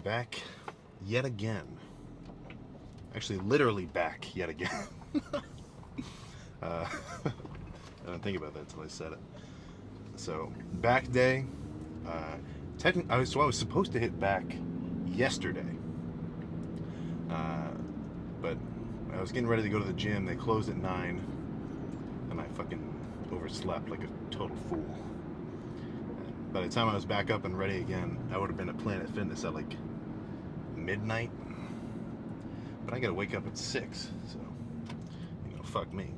back yet again. Actually, literally back yet again. I didn't think about that until I said it. So, back day. I was supposed to hit back yesterday. But I was getting ready to go to the gym. They closed at 9. And I fucking overslept like a total fool. By the time I was back up and ready again, I would have been at Planet Fitness at like midnight. But I gotta wake up at 6, so, fuck me.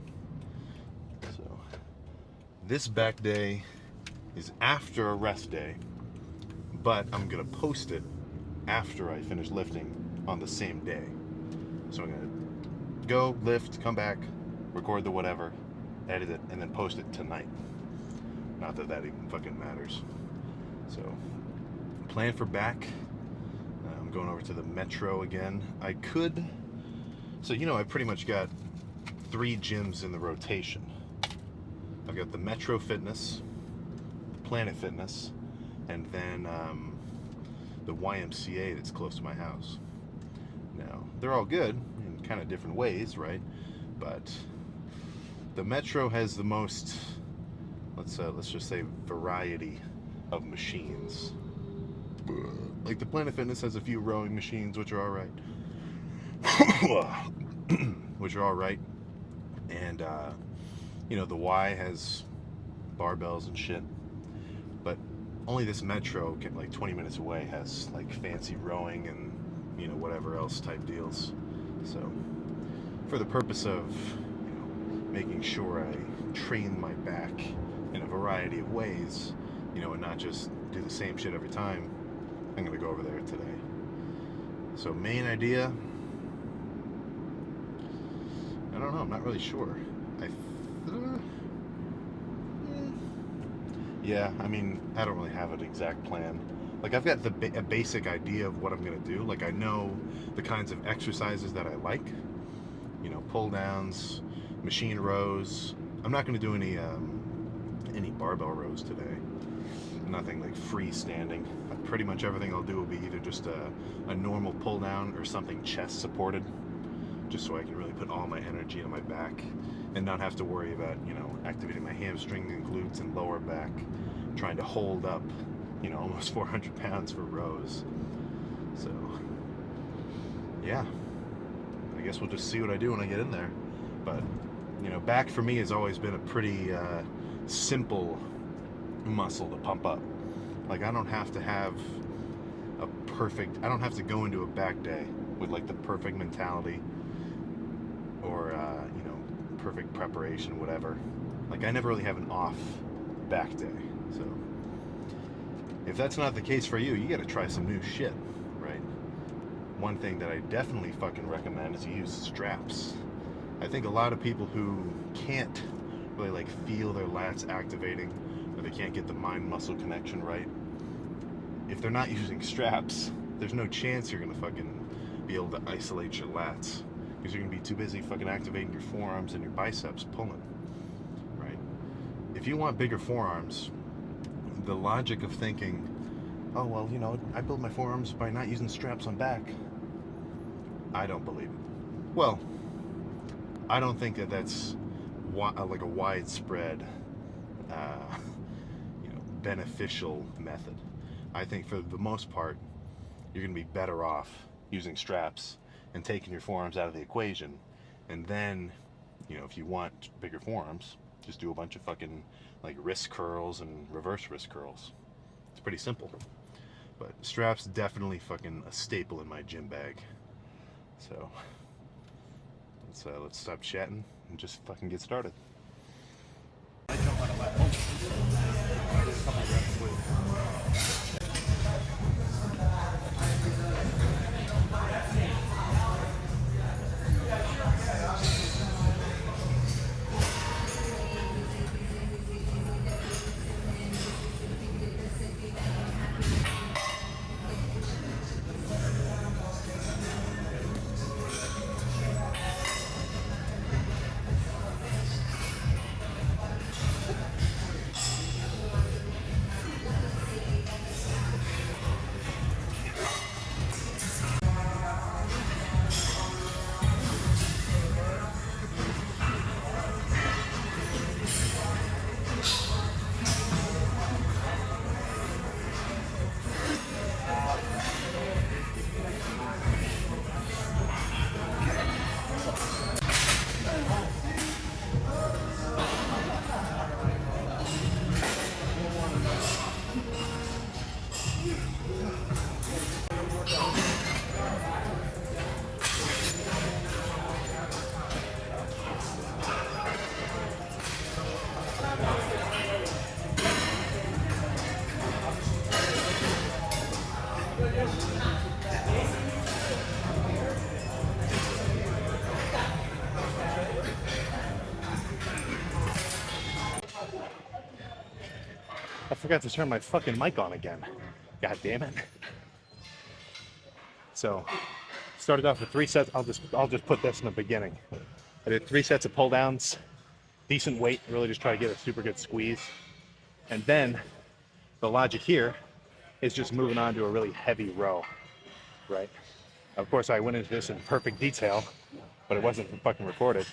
So, this back day is after a rest day, but I'm gonna post it after I finish lifting on the same day. So I'm gonna go, lift, come back, record the whatever, edit it, and then post it tonight. Not that that even fucking matters. So, plan for back. I'm going over to the Metro again. I could, so I pretty much got 3 gyms in the rotation. I've got the Metro Fitness, the Planet Fitness, and then the YMCA that's close to my house. Now, they're all good in kind of different ways, right? But the Metro has the most, let's just say, variety of machines. Like the Planet Fitness has a few rowing machines, which are all right. And the Y has barbells and shit. But only this Metro, like 20 minutes away, has like fancy rowing and whatever else type deals. So for the purpose of making sure I train my back in a variety of ways, and not just do the same shit every time, I'm gonna go over there today. So main idea, I don't know, I'm not really sure. I don't really have an exact plan. Like, I've got a basic idea of what I'm gonna do. Like, I know the kinds of exercises that I like. Pull downs, machine rows. I'm not gonna do any barbell rows today. Nothing like freestanding. Pretty much everything I'll do will be either just a normal pull down or something chest supported, just so I can really put all my energy in my back and not have to worry about activating my hamstring and glutes and lower back, trying to hold up almost 400 pounds for rows. So yeah, I guess we'll just see what I do when I get in there. But back for me has always been a pretty simple muscle to pump up. Like, I don't have to have I don't have to go into a back day with like the perfect mentality or perfect preparation, whatever. Like, I never really have an off back day. So if that's not the case for you, you got to try some new shit, right? One thing that I definitely fucking recommend is you use straps. I think a lot of people who can't really like feel their lats activating, or they can't get the mind-muscle connection right, if they're not using straps, there's no chance you're gonna fucking be able to isolate your lats, because you're gonna be too busy fucking activating your forearms and your biceps pulling, right? If you want bigger forearms, the logic of thinking, oh well, I build my forearms by not using straps on back, I don't believe it. Well, I don't think that that's like a widespread beneficial method. I think for the most part, you're going to be better off using straps and taking your forearms out of the equation. And then, if you want bigger forearms, just do a bunch of fucking like wrist curls and reverse wrist curls. It's pretty simple. But straps definitely fucking a staple in my gym bag. So let's stop chatting and just fucking get started. forgot to turn my fucking mic on again. God damn it. So, started off with 3 sets. I'll just put this in the beginning. I did 3 sets of pull downs, decent weight, really just try to get a super good squeeze. And then the logic here is just moving on to a really heavy row, right? Of course, I went into this in perfect detail, but it wasn't fucking recorded.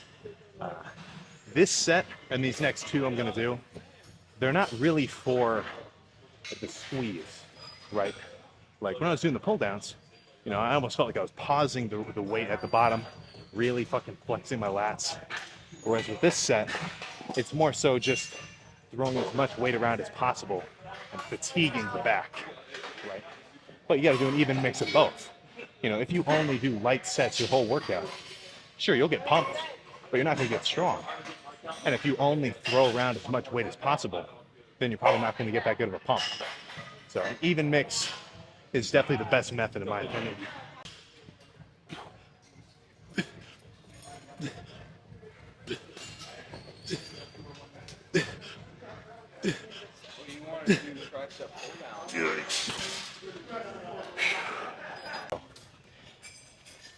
This set and these next 2 I'm gonna do, they're not really for the squeeze, right? Like when I was doing the pull downs, you know, I almost felt like I was pausing the weight at the bottom, really fucking flexing my lats. Whereas with this set, it's more so just throwing as much weight around as possible and fatiguing the back, right? But you gotta do an even mix of both. You know, if you only do light sets your whole workout, sure, you'll get pumped, but you're not gonna get strong. And if you only throw around as much weight as possible, then you're probably not gonna get that good of a pump. So an even mix is definitely the best method in my opinion.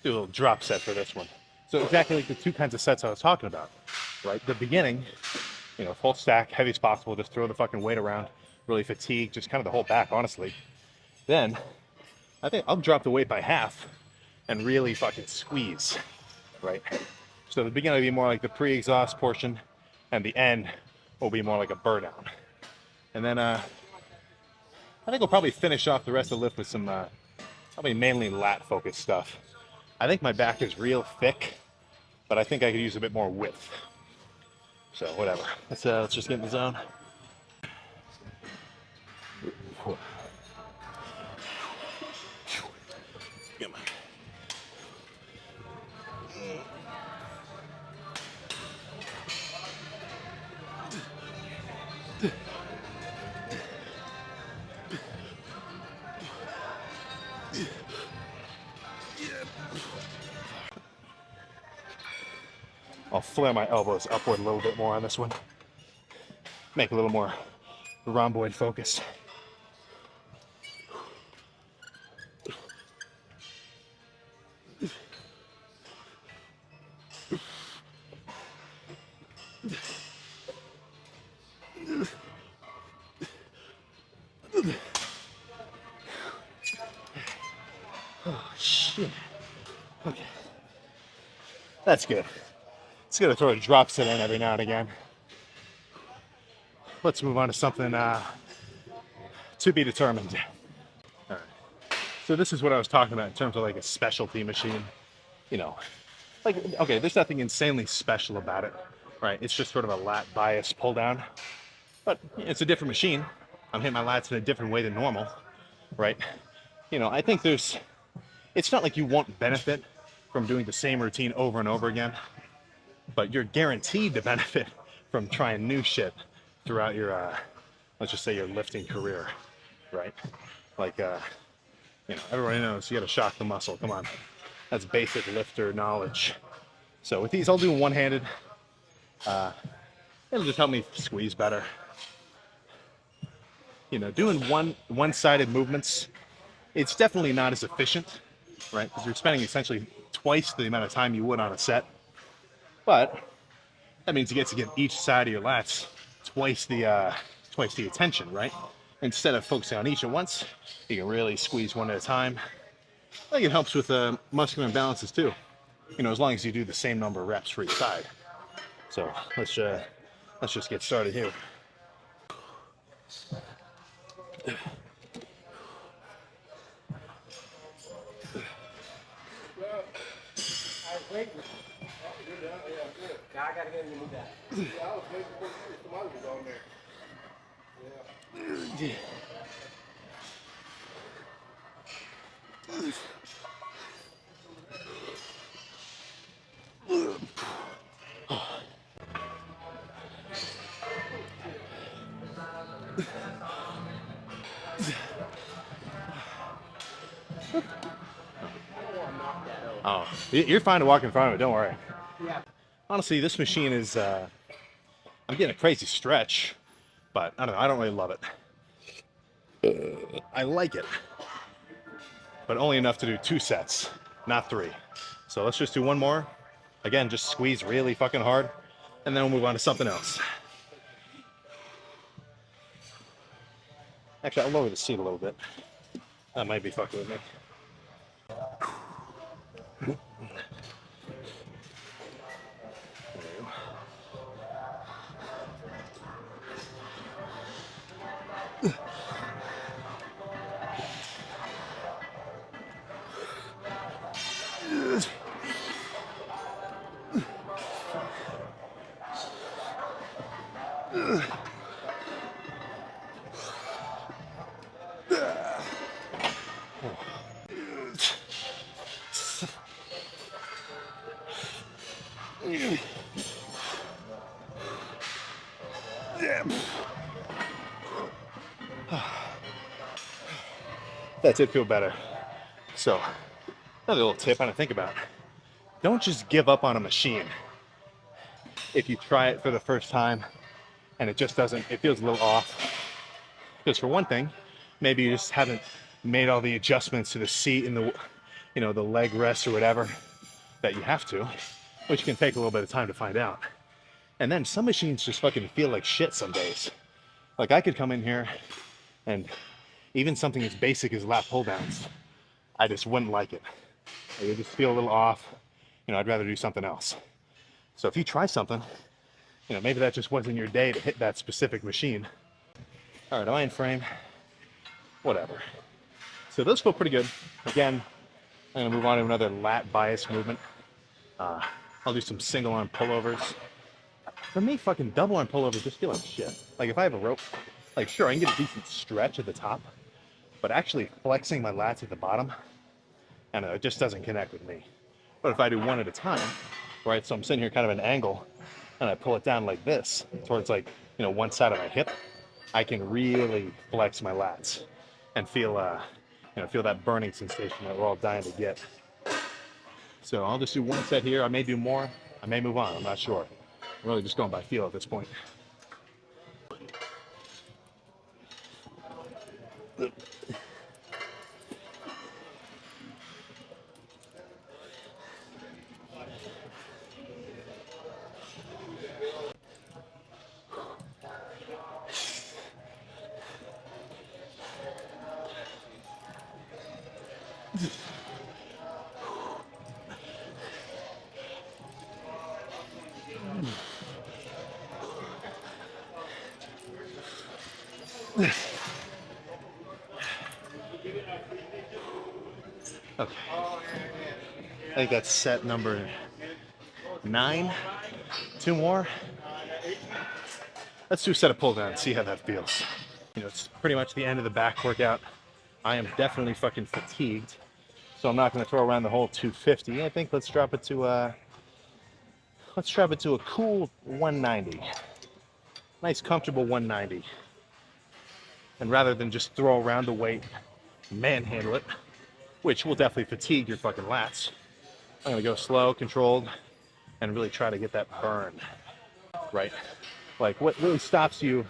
Do a little drop set for this one. So exactly like the 2 kinds of sets I was talking about, right? The beginning, you know, full stack, heavy as possible, just throw the fucking weight around, really fatigue, just kind of the whole back, honestly. Then, I think I'll drop the weight by half and really fucking squeeze, right? So the beginning will be more like the pre-exhaust portion, and the end will be more like a burn down. And then I think we'll probably finish off the rest of the lift with some probably mainly lat focused stuff. I think my back is real thick, but I think I could use a bit more width. So whatever. Let's just get in the zone. Come on. I'll flare my elbows upward a little bit more on this one. Make a little more rhomboid focus. Oh shit. Okay. That's good. It's gonna throw a drop set in every now and again. Let's move on to something to be determined. All right. So this is what I was talking about in terms of like a specialty machine. You know, like, okay, there's nothing insanely special about it, right? It's just sort of a lat bias pull down, but it's a different machine. I'm hitting my lats in a different way than normal, right? You know, I think it's not like you won't benefit from doing the same routine over and over again, but you're guaranteed to benefit from trying new shit throughout your, let's just say your lifting career, right? Like, you know, everybody knows you gotta shock the muscle, come on. That's basic lifter knowledge. So with these, I'll do one-handed. It'll just help me squeeze better. You know, doing one-sided movements, it's definitely not as efficient, right? Because you're spending essentially twice the amount of time you would on a set. But that means you get to give each side of your lats twice the attention, right? Instead of focusing on each at once, you can really squeeze one at a time. I think it helps with muscular imbalances too. You know, as long as you do the same number of reps for each side. So let's just get started here. I gotta get him to move that. Yeah, I was waiting for somebody was on there. Yeah. Oh, you're fine to walk in front of it, don't worry. Yeah. Honestly, this machine is, I'm getting a crazy stretch, but I don't know, I don't really love it. I like it, but only enough to do 2 sets, not 3. So let's just do one more. Again, just squeeze really fucking hard, and then we'll move on to something else. Actually, I'll lower the seat a little bit. That might be fucking with me. That did feel better. So, another little tip I didn't think about. Don't just give up on a machine. If you try it for the first time and it just doesn't, it feels a little off. Because for one thing, maybe you just haven't made all the adjustments to the seat and the, you know, the leg rest or whatever that you have to, which can take a little bit of time to find out. And then some machines just fucking feel like shit some days. Like I could come in here and even something as basic as lat pull downs, I just wouldn't like it. It would just feel a little off. You know, I'd rather do something else. So if you try something, you know, maybe that just wasn't your day to hit that specific machine. All right, am I in frame? Whatever. So those feel pretty good. Again, I'm gonna move on to another lat bias movement. I'll do some single arm pullovers. For me, fucking double arm pullovers just feel like shit. Like if I have a rope, like sure, I can get a decent stretch at the top, but actually flexing my lats at the bottom, I don't know, it just doesn't connect with me. But if I do one at a time, right, so I'm sitting here kind of an angle, and I pull it down like this, towards like, you know, one side of my hip, I can really flex my lats and feel, you know, feel that burning sensation that we're all dying to get. So I'll just do one set here. I may do more. I may move on. I'm not sure. I'm really just going by feel at this point. Okay. I think that's set number 9. 2 more. Let's do a set of pull downs, see how that feels. You know, it's pretty much the end of the back workout. I am definitely fucking fatigued, so I'm not going to throw around the whole 250. I think let's drop it to a cool 190. Nice, comfortable 190. And rather than just throw around the weight, manhandle it, which will definitely fatigue your fucking lats, I'm gonna go slow, controlled, and really try to get that burn, right? Like what really stops you,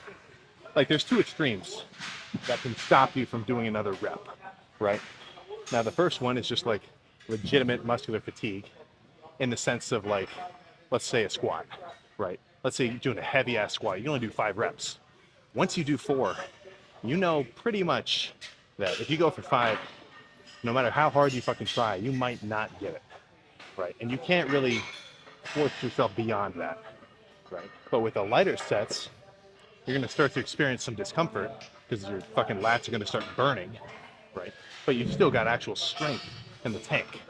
like there's 2 extremes that can stop you from doing another rep, right? Now the first one is just like legitimate muscular fatigue in the sense of like, let's say a squat, right? Let's say you're doing a heavy ass squat, you only do 5 reps. Once you do 4, you know pretty much that if you go for 5, no matter how hard you fucking try, you might not get it, right? And you can't really force yourself beyond that, right? But with the lighter sets, you're gonna start to experience some discomfort because your fucking lats are gonna start burning, right? But you've still got actual strength in the tank.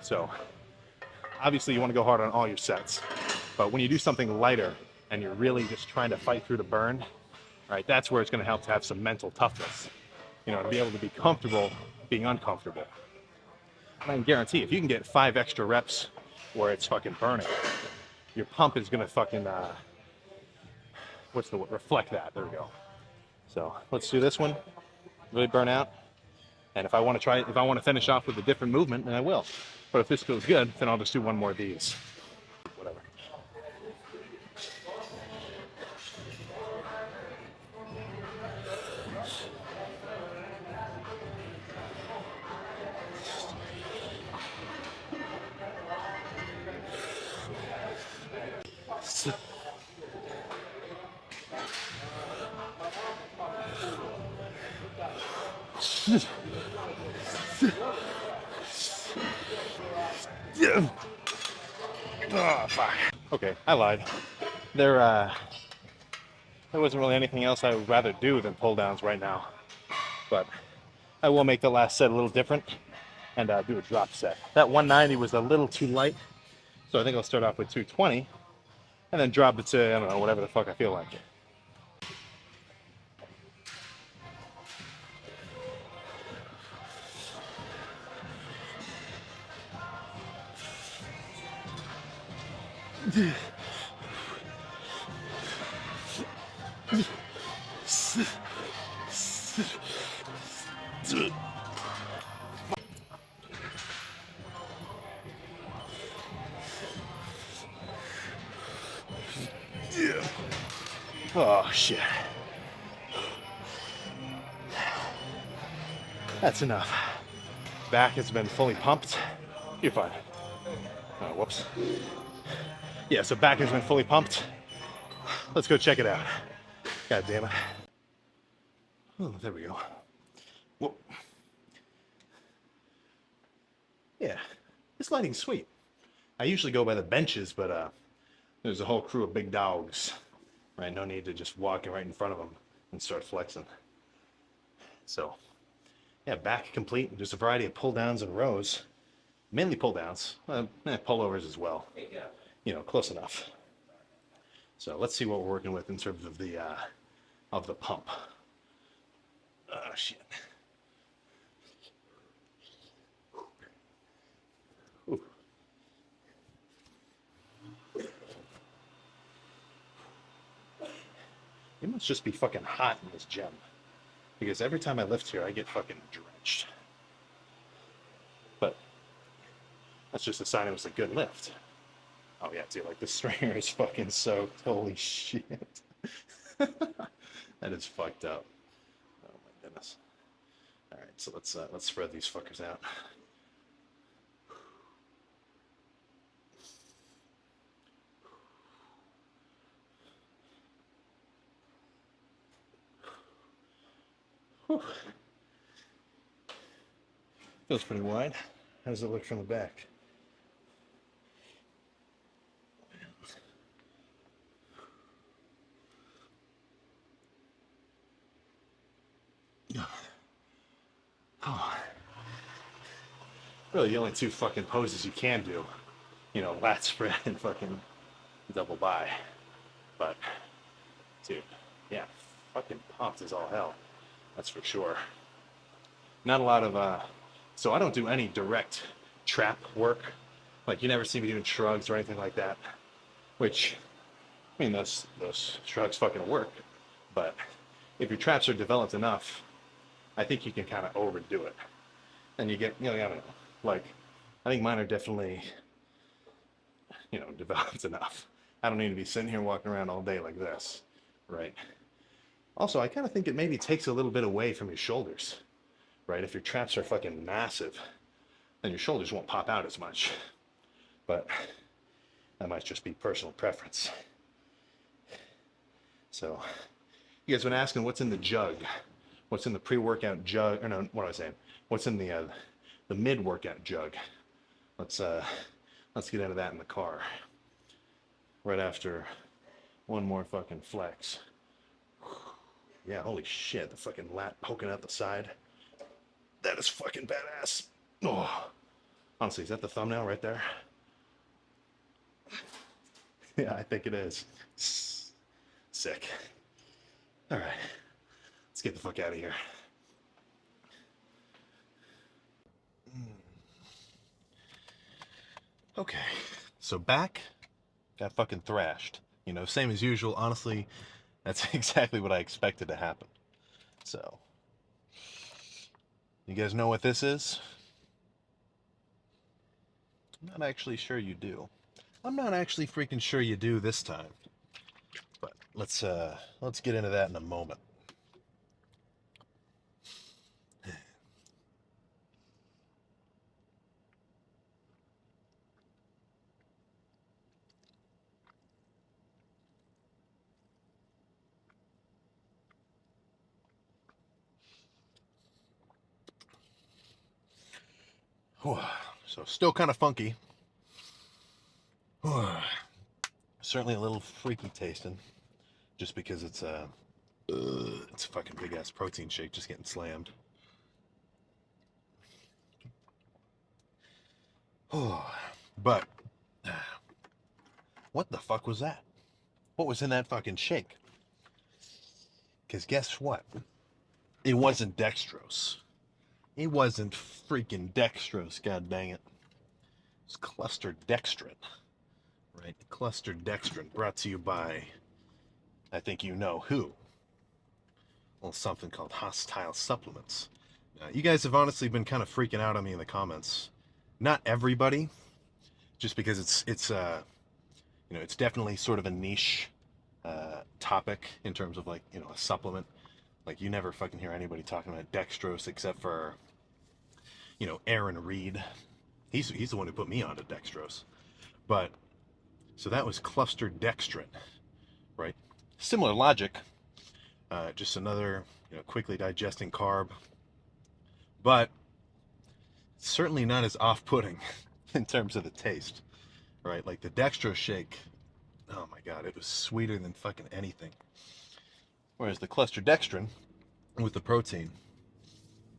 So obviously you wanna go hard on all your sets, but when you do something lighter and you're really just trying to fight through the burn, right, that's where it's gonna help to have some mental toughness, you know, to be able to be comfortable being uncomfortable. And I can guarantee if you can get 5 extra reps where it's fucking burning, your pump is gonna fucking, what's the word? Reflect that, there we go. So let's do this one, really burn out. And if I wanna finish off with a different movement, then I will. But if this feels good, then I'll just do one more of these. Whatever. Oh, fuck. Okay, I lied. There wasn't really anything else I would rather do than pull downs right now. But I will make the last set a little different and do a drop set. That 190 was a little too light, so I think I'll start off with 220 and then drop it to, I don't know, whatever the fuck I feel like. Oh shit. That's enough. Back has been fully pumped. You're fine. Oh, whoops. Yeah, so back has been fully pumped. Let's go check it out. God damn it. Oh, there we go. Whoa. Yeah, this lighting's sweet. I usually go by the benches, but there's a whole crew of big dogs, right? No need to just walk right in front of them and start flexing. So, yeah, back complete. There's a variety of pull downs and rows, mainly pull downs, pullovers as well. You know, close enough. So let's see what we're working with in terms of the pump. Oh shit. Ooh. It must just be fucking hot in this gym. Because every time I lift here, I get fucking drenched. But that's just a sign it was a good lift. Oh yeah, dude, like the stringer is fucking soaked. Holy shit. That is fucked up. Oh my goodness. All right, so let's spread these fuckers out. Whew. Feels pretty wide. How does it look from the back? Oh. Really, the only two fucking poses you can do, you know, lat spread and fucking double by. But, dude, yeah, fucking pumped as all hell. That's for sure. Not a lot of, so I don't do any direct trap work. Like, you never see me doing shrugs or anything like that. Which, I mean, those shrugs fucking work. But if your traps are developed enough, I think you can kind of overdo it. And you get, you know, I don't know. Like, I think mine are definitely, you know, developed enough. I don't need to be sitting here walking around all day like this, right? Also, I kind of think it maybe takes a little bit away from your shoulders, right? If your traps are fucking massive, then your shoulders won't pop out as much. But that might just be personal preference. So, you guys been asking what's in the jug? What's in the pre-workout jug? Or no, what am I saying? What's in the mid-workout jug? Let's get into that in the car. Right after one more fucking flex. Yeah, holy shit, the fucking lat poking out the side. That is fucking badass. Oh, honestly, is that the thumbnail right there? Yeah, I think it is. Sick. All right, let's get the fuck out of here. Okay, so back got fucking thrashed. You know, same as usual. Honestly, that's exactly what I expected to happen. So, you guys know what this is? I'm not actually sure you do. I'm not actually freaking sure you do this time. But let's get into that in a moment. So still kind of funky. Certainly a little freaky tasting, just because it's a fucking big ass protein shake just getting slammed. But what the fuck was that? What was in that fucking shake? Because guess what? It wasn't dextrose. It wasn't freaking dextrose, god dang it. It's cluster dextrin, right? Cluster dextrin, brought to you by, I think you know who. Well, something called Hostile Supplements. You guys have honestly been kind of freaking out on me in the comments. Not everybody, just because it's definitely sort of a niche topic in terms of like, a supplement. Like, you never fucking hear anybody talking about dextrose except for, Aaron Reed. He's the one who put me onto dextrose. But so that was cluster dextrin, right? Similar logic, just another quickly digesting carb, but certainly not as off-putting in terms of the taste, right? Like the dextrose shake, oh my god, it was sweeter than fucking anything. Whereas the cluster dextrin with the protein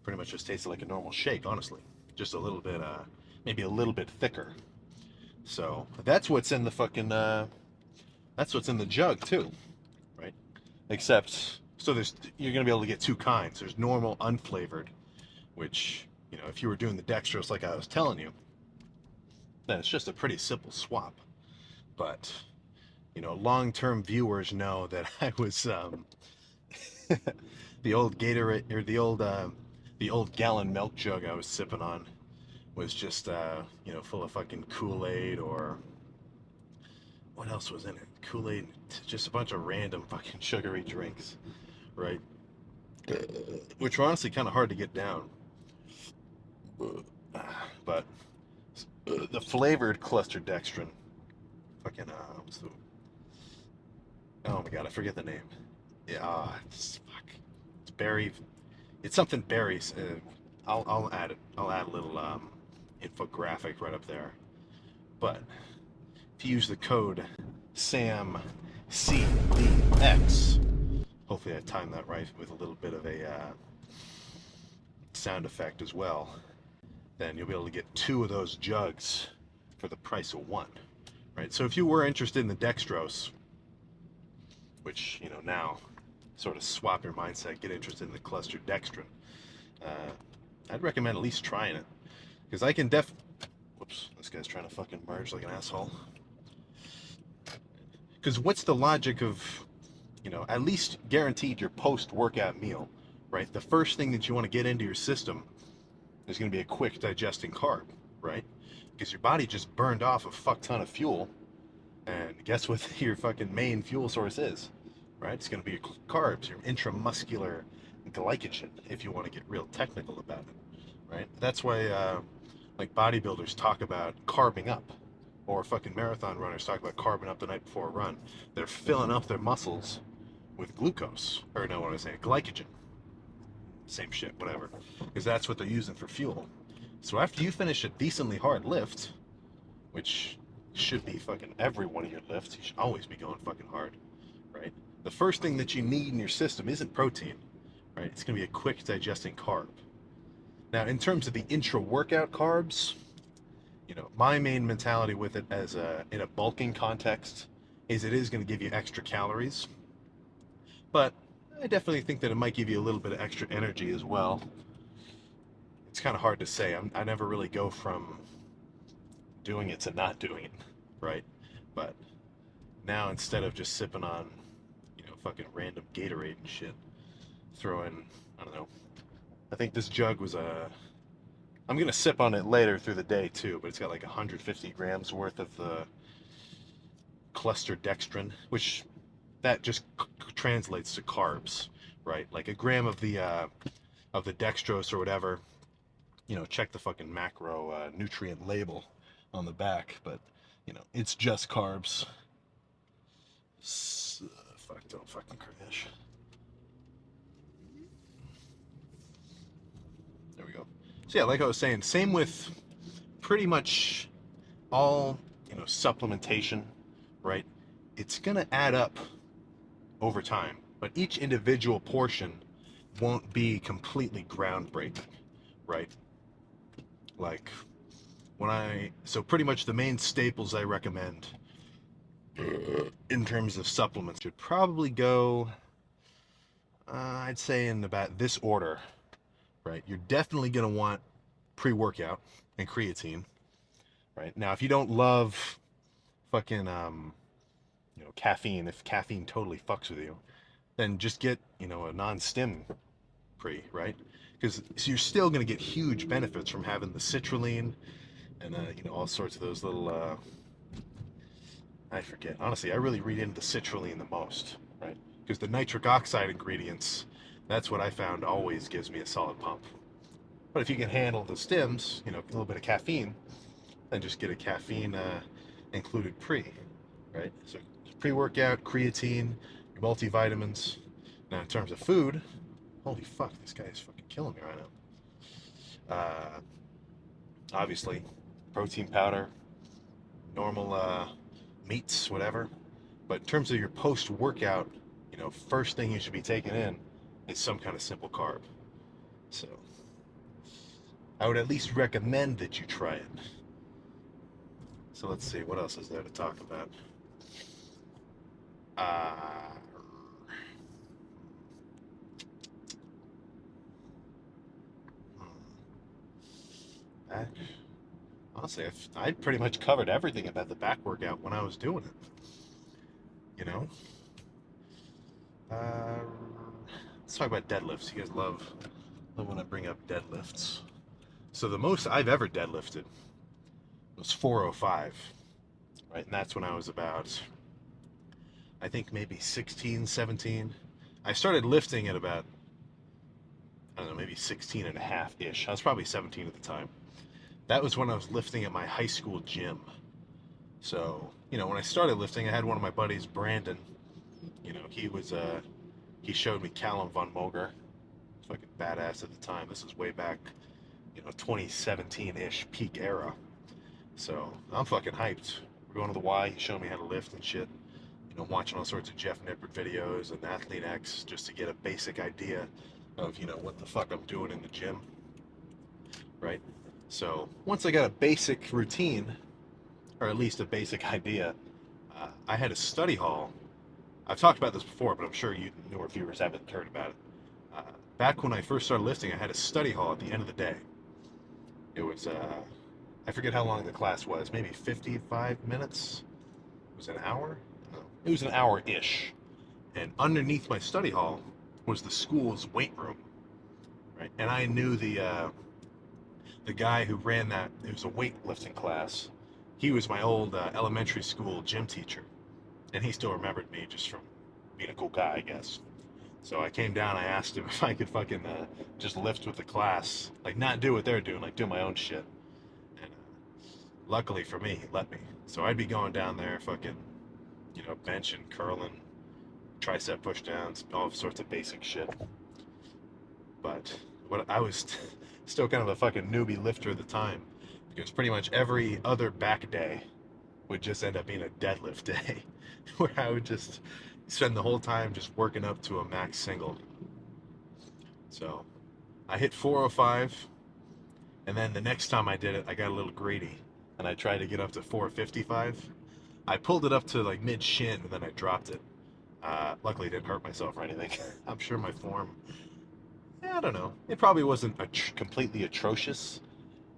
pretty much just tasted like a normal shake, honestly. Just a little bit, maybe a little bit thicker. So that's what's in the fucking, that's what's in the jug too, right? Except, so you're gonna be able to get two kinds. There's normal unflavored, which, if you were doing the dextrose like I was telling you, then it's just a pretty simple swap. But, long-term viewers know that I was, the old Gatorade, or the old gallon milk jug I was sipping on was just, full of fucking Kool-Aid, or what else was in it? Kool-Aid, just a bunch of random fucking sugary drinks, right? Which were honestly kind of hard to get down. But the flavored cluster dextrin, fucking, oh my god, I forget the name. Yeah, fuck. It's berry. It's something berries. I'll add it. I'll add a little infographic right up there. But if you use the code SAMCDX, hopefully I timed that right with a little bit of a sound effect as well, then you'll be able to get two of those jugs for the price of one, right? So if you were interested in the dextrose, which, now sort of swap your mindset, get interested in the cluster dextrin, I'd recommend at least trying it, because I can whoops, this guy's trying to fucking merge like an asshole. Because what's the logic of, at least guaranteed your post-workout meal, right? The first thing that you want to get into your system is going to be a quick digesting carb, right? Because your body just burned off a fuck ton of fuel, and guess what your fucking main fuel source is, right? It's going to be your carbs, your intramuscular glycogen, if you want to get real technical about it, right? That's why, like, bodybuilders talk about carbing up, or fucking marathon runners talk about carbing up the night before a run. They're filling up their muscles with glucose, or no, what am I saying? Glycogen. Same shit, whatever. Because that's what they're using for fuel. So after you finish a decently hard lift, which should be fucking every one of your lifts, you should always be going fucking hard, right? The first thing that you need in your system isn't protein, right? It's going to be a quick digesting carb. Now, in terms of the intra-workout carbs, my main mentality with it as in a bulking context is it is going to give you extra calories, but I definitely think that it might give you a little bit of extra energy as well. It's kind of hard to say. I never really go from doing it to not doing it, right? But now, instead of just sipping on, fucking random Gatorade and shit, throw in, I don't know, I think this jug was I'm gonna sip on it later through the day too, but it's got like 150 grams worth of the cluster dextrin, which that just translates to carbs, right? Like a gram of the dextrose or whatever. Check the fucking macro nutrient label on the back, but it's just carbs. Fuck, don't fucking crash. There we go. So yeah, like I was saying, same with pretty much all, supplementation, right? It's gonna add up over time, but each individual portion won't be completely groundbreaking, right? Like so pretty much the main staples I recommend in terms of supplements should probably go, I'd say in about this order, right? You're definitely gonna want pre-workout and creatine, right? Now, if you don't love fucking, caffeine, if caffeine totally fucks with you, then just get, a non-stim pre, right? Because you're still going to get huge benefits from having the citrulline and, all sorts of those little, I forget. Honestly, I really read into the citrulline the most, right? Because the nitric oxide ingredients, that's what I found always gives me a solid pump. But if you can handle the stims, a little bit of caffeine, then just get a caffeine included pre, right? So pre-workout, creatine, your multivitamins. Now, in terms of food, holy fuck, this guy is fucking killing me right now. Obviously, protein powder, normal meats, whatever. But in terms of your post-workout, first thing you should be taking in is some kind of simple carb. So I would at least recommend that you try it. So let's see, what else is there to talk about? Back. Honestly, I pretty much covered everything about the back workout when I was doing it. You know? Let's talk about deadlifts. You guys love when I bring up deadlifts. So the most I've ever deadlifted was 405, right? And that's when I was about, I think maybe 16, 17. I started lifting at about, I don't know, maybe 16 and a half-ish. I was probably 17 at the time. That was when I was lifting at my high school gym. So, when I started lifting, I had one of my buddies, Brandon. He showed me Callum von Moger. Fucking badass at the time. This is way back, 2017-ish peak era. So I'm fucking hyped. We're going to the Y. He showed me how to lift and shit. Watching all sorts of Jeff Nippert videos and Athlete X just to get a basic idea of, what the fuck I'm doing in the gym. Right? So once I got a basic routine, or at least a basic idea, I had a study hall. I've talked about this before, but I'm sure you newer viewers haven't heard about it. Back when I first started lifting, I had a study hall at the end of the day. It was, I forget how long the class was, maybe 55 minutes? Was it an hour? No. It was an hour-ish. And underneath my study hall was the school's weight room, right? And I knew the guy who ran that. It was a weightlifting class. He was my old elementary school gym teacher, and he still remembered me just from being a cool guy, I guess. So I came down, I asked him if I could fucking just lift with the class, like not do what they're doing, like do my own shit. And luckily for me, he let me. So I'd be going down there, fucking, benching, curling, tricep push downs, all sorts of basic shit. But I was still kind of a fucking newbie lifter at the time, because pretty much every other back day would just end up being a deadlift day, where I would just spend the whole time just working up to a max single. So I hit 405, and then the next time I did it, I got a little greedy, and I tried to get up to 455. I pulled it up to like mid shin, and then I dropped it. Luckily, I didn't hurt myself or anything. I'm sure my form, I don't know. It probably wasn't completely atrocious,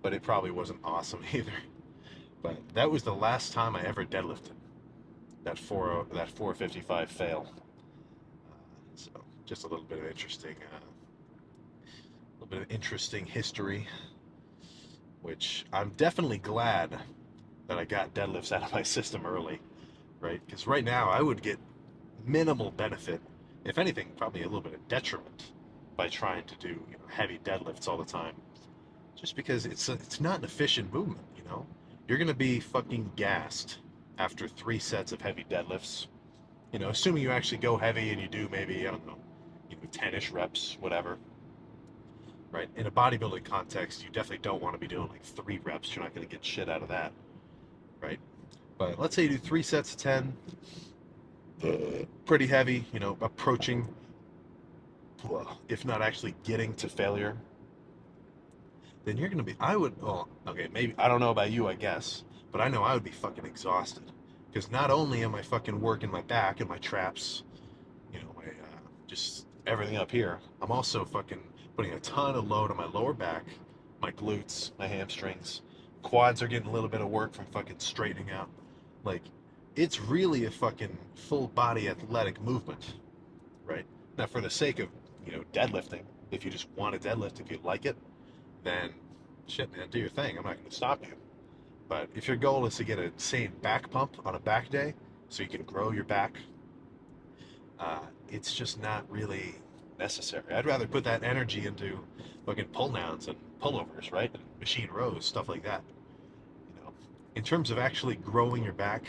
but it probably wasn't awesome either. But that was the last time I ever deadlifted. That 455 fail. So just a little bit of interesting history, which I'm definitely glad that I got deadlifts out of my system early, right? Because right now I would get minimal benefit, if anything, probably a little bit of detriment by trying to do heavy deadlifts all the time, just because it's not an efficient movement. You're gonna be fucking gassed after 3 sets of heavy deadlifts. Assuming you actually go heavy and you do maybe, I don't know, 10-ish reps, whatever. right? In a bodybuilding context, you definitely don't want to be doing like 3 reps. You're not going to get shit out of that, right? But let's say you do 3 sets of 10, pretty heavy, you know, approaching, if not actually getting to failure, then you're going to be, I would, well, okay, maybe, I don't know about you, I guess, but I know I would be fucking exhausted. Because not only am I fucking working my back and my traps, you know, my, just everything up here, I'm also fucking putting a ton of load on my lower back, my glutes, my hamstrings. Quads are getting a little bit of work from fucking straightening out. Like, it's really a fucking full body athletic movement, right? Now, for the sake of, you know, deadlifting, if you just want to deadlift, if you like it, then shit, man, do your thing. I'm not going to stop you. But if your goal is to get a sane back pump on a back day so you can grow your back, it's just not really necessary. I'd rather put that energy into fucking pull downs and pullovers, right? And machine rows, stuff like that. You know, in terms of actually growing your back,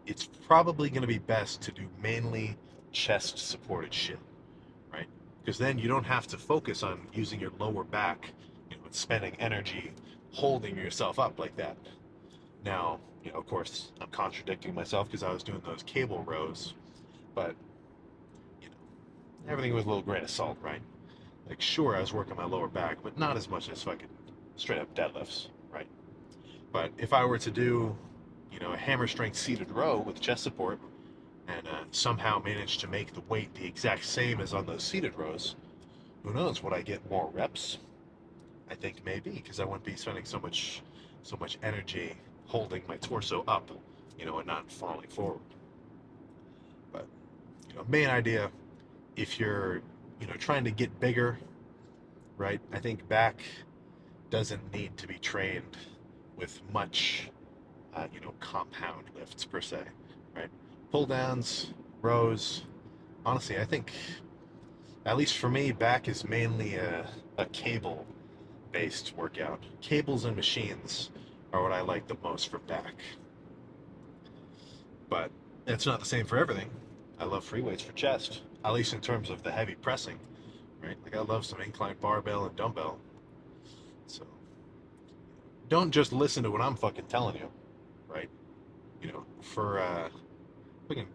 it's probably going to be best to do mainly chest supported shit, right? Because then you don't have to focus on using your lower back, you know, and spending energy holding yourself up like that. Now, you know, of course, I'm contradicting myself because I was doing those cable rows, but you know, everything was a little grain of salt, right? Like, sure, I was working my lower back, but not as much as fucking straight up deadlifts, right? But if I were to do, you know, a hammer strength seated row with chest support and somehow manage to make the weight the exact same as on those seated rows, who knows? Would I get more reps? I think maybe because I wouldn't be spending so much energy holding my torso up, you know, and not falling forward. But you know, main idea, if you're, you know, trying to get bigger, right? I think back doesn't need to be trained with much, you know, compound lifts per se, right? Pull downs, rows. Honestly, I think, at least for me, back is mainly a cable based workout. Cables and machines are what I like the most for back. But it's not the same for everything. I love free weights for chest, at least in terms of the heavy pressing, right? Like I love some incline barbell and dumbbell. So don't just listen to what I'm fucking telling you, right? You know, for fucking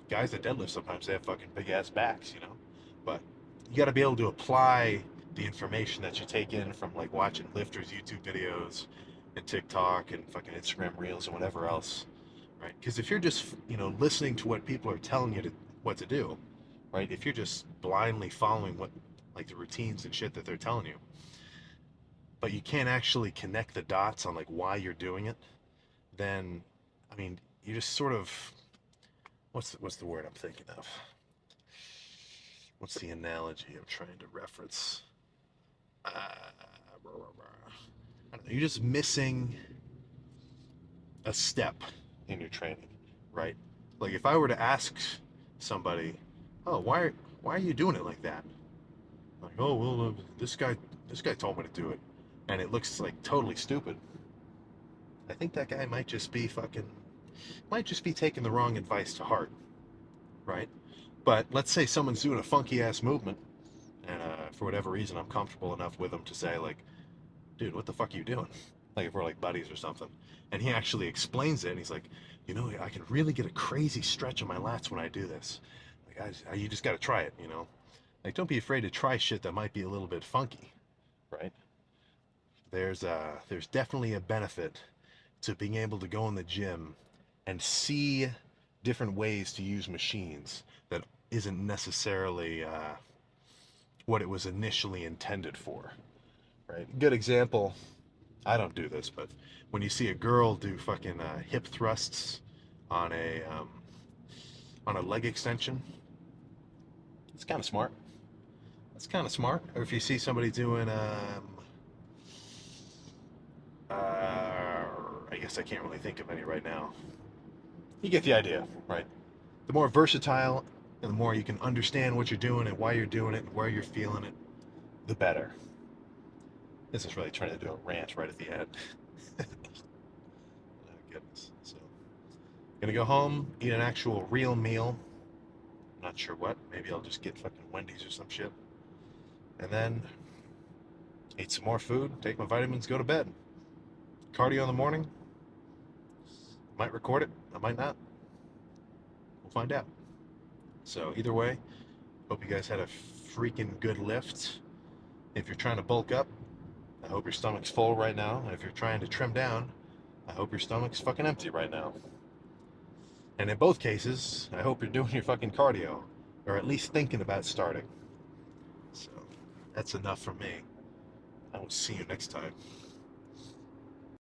guys that deadlift, sometimes they have fucking big ass backs, you know. But you got to be able to apply the information that you take in from like watching lifters YouTube videos and TikTok and fucking Instagram reels and whatever else, right? Because if you're just, you know, listening to what people are telling you what to do, right? If you're just blindly following what, like, the routines and shit that they're telling you, but you can't actually connect the dots on like why you're doing it, then I mean, you just sort of, what's the word I'm thinking of? What's the analogy I'm trying to reference? I don't know, you're just missing a step in your training, right? Like if I were to ask somebody, "Oh, why are you doing it like that?" Like, "Oh, well, this guy told me to do it," and it looks like totally stupid. I think that guy might just be taking the wrong advice to heart, right? But let's say someone's doing a funky ass movement, and for whatever reason, I'm comfortable enough with them to say like, "Dude, what the fuck are you doing?" Like if we're like buddies or something, and he actually explains it, and he's like, "You know, I can really get a crazy stretch on my lats when I do this. Like, you just got to try it, you know. Like, don't be afraid to try shit that might be a little bit funky, right? There's definitely a benefit to being able to go in the gym and see different ways to use machines that isn't necessarily what it was initially intended for, right? Good example. I don't do this, but when you see a girl do fucking hip thrusts on a leg extension, it's kind of smart. It's kind of smart. Or if you see somebody doing, I guess I can't really think of any right now. You get the idea, right? The more versatile and the more you can understand what you're doing and why you're doing it and where you're feeling it, the better. This is really trying to do a rant right at the end. Oh, goodness. So, gonna go home, eat an actual real meal. Not sure what. Maybe I'll just get fucking Wendy's or some shit. And then eat some more food, take my vitamins, go to bed. Cardio in the morning. Might record it, I might not. We'll find out. So either way, hope you guys had a freaking good lift. If you're trying to bulk up, I hope your stomach's full right now. And if you're trying to trim down, I hope your stomach's fucking empty right now. And in both cases, I hope you're doing your fucking cardio, or at least thinking about starting. So that's enough from me. I will see you next time.